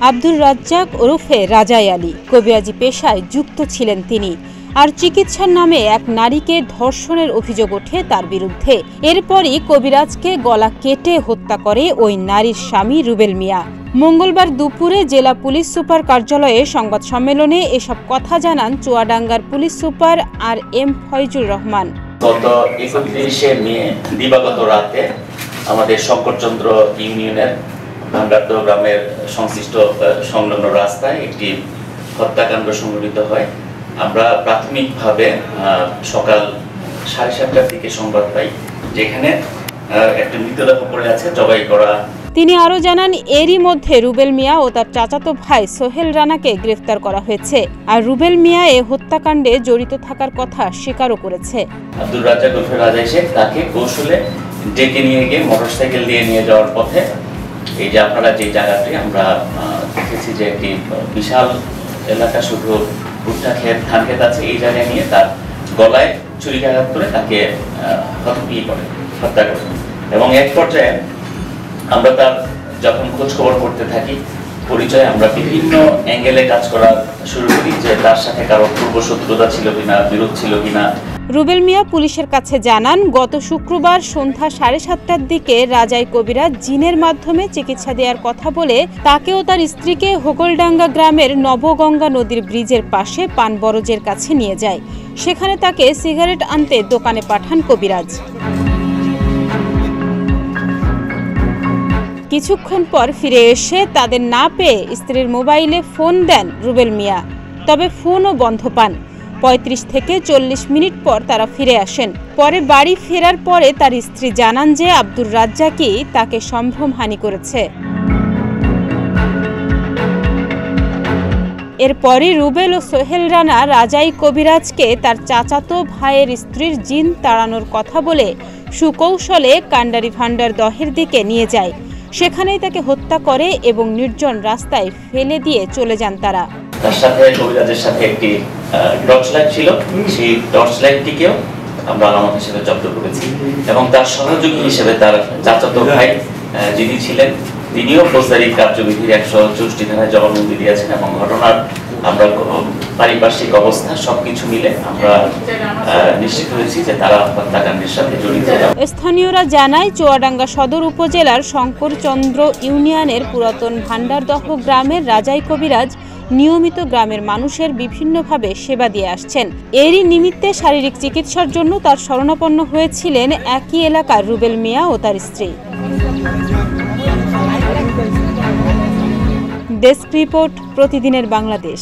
আব্দুর রাজ্জাক ওরফে রাজাই আলী কবিরাজি পেশায় যুক্ত ছিলেন তিনি। আর চিকিৎসার নামে এক নারীকে ধর্ষণের অভিযোগ ওঠে তার বিরুদ্ধে। এরপরই কবিরাজকে গলা কেটে হত্যা করে ওই নারীর স্বামী রুবেল মিয়া। মঙ্গলবার দুপুরে জেলা পুলিশ সুপার কার্যালয়ে সংবাদ সম্মেলনে এসব কথা জানান চুয়াডাঙ্গার police super RM Faizur Rahman. গত 31শে মে দিবাগত রাতে আমাদের শঙ্করচন্দ্র ইউনিয়নের ভান্ডারদহ গ্রামের সংশ্লিষ্ট সংলগ্ন রাস্তায় একটি হত্যাকাণ্ড সংঘটিত হয়। আমরা প্রাথমিকভাবে সকাল 7:30টার দিকে সংবাদ পাই যেখানে একটা মৃতদেহ পড়ে আছে জবাই করা। তিনি আরও জানান, এরই মধ্যে রুবেল মিয়া ও তার চাচাতো ভাই সোহেল রানাকে গ্রেফতার করা হয়েছে। আর রুবেল মিয়া এ হত্যাকাণ্ডে জড়িত থাকার কথা স্বীকারও করেছে। আব্দুর রাজ্জাক ওরফে রাজা এসে তাকে কৌশলে ডেকে নিয়ে গিয়ে মোটরসাইকেল দিয়ে নিয়ে যাওয়ার পথে এই যে আপনারা যে জায়গাটি আমরা দেখেছি যে একটি বিশাল এলাকা, শুধু ভুট্টা ক্ষেত ধান ক্ষেত আছে, এই জায়গায় নিয়ে তার গলায় ছুরিকাঘাত করে তাকে হত্যা করে। এবং এক পর্যায়ে আমরা তার যখন খোঁজ খবর করতে থাকি, পরিচয় আমরা বিভিন্ন অ্যাঙ্গেলে কাজ করা শুরু করি যে তার সাথে কারো পূর্ব শত্রুতা ছিল কিনা, বিরোধ ছিল কিনা। রুবেল মিয়া পুলিশের কাছে জানান, গত শুক্রবার সন্ধ্যা 7:30টার দিকে রাজাই কবিরাজ জিনের মাধ্যমে চিকিৎসা দেওয়ার কথা বলে তাকে ও তার স্ত্রীকে হোগলডাঙ্গা গ্রামের নবগঙ্গা নদীর ব্রিজের পাশে পানবরজের কাছে নিয়ে যায়। সেখানে তাকে সিগারেট আনতে দোকানে পাঠান কবিরাজ। কিছুক্ষণ পর ফিরে এসে তাদের না পেয়ে স্ত্রীর মোবাইলে ফোন দেন রুবেল মিয়া, তবে ফোনও বন্ধ পান। 35 থেকে 40 মিনিট পর তারা ফিরে আসেন। পরে বাড়ি ফেরার পরে তার স্ত্রী জানান যে আব্দুর রাজ্জাকই তাকে সম্ভ্রমহানি করেছে। এরপরই রুবেল ও সোহেল রানা রাজাই কবিরাজকে তার চাচাতো ভাইয়ের স্ত্রীর জিন তাড়ানোর কথা বলে সুকৌশলে কান্ডারি ভান্ডারদহের দিকে নিয়ে যায়। সেখানেই তাকে হত্যা করে এবং নির্জন রাস্তায় ফেলে দিয়ে চলে যান তারা। তার সাথে কবিরাজের সাথে একটি টর্চ লাইট ছিল, সেই টর্চ লাইটটিকেও আমরা আলামত হিসেবে জব্দ করেছি এবং তার সহযোগী হিসেবে তার চাচাতো ভাই যিনি ছিলেন তিনিও ফৌজদারি কার্যবিধির 164 ধারায় জবানবন্দি দিয়েছেন এবং ঘটনার আমরা পারিপার্শ্বিক অবস্থা সবকিছু মিলে আমরা নিশ্চিত হয়েছি যে তারা হত্যাকাণ্ডের সাথে জড়িত। স্থানীয়রা জানায়, চুয়াডাঙ্গা সদর উপজেলার শঙ্করচন্দ্র ইউনিয়নের পুরাতন ভান্ডারদহ গ্রামের রাজাই কবিরাজ নিয়মিত গ্রামের মানুষের বিভিন্নভাবে সেবা দিয়ে আসছেন। এরই নিমিত্তে শারীরিক চিকিৎসার জন্য তার শরণাপন্ন হয়েছিলেন একই এলাকার রুবেল মিয়া ও তার স্ত্রী। ডেস্ক রিপোর্ট, প্রতিদিনের বাংলাদেশ।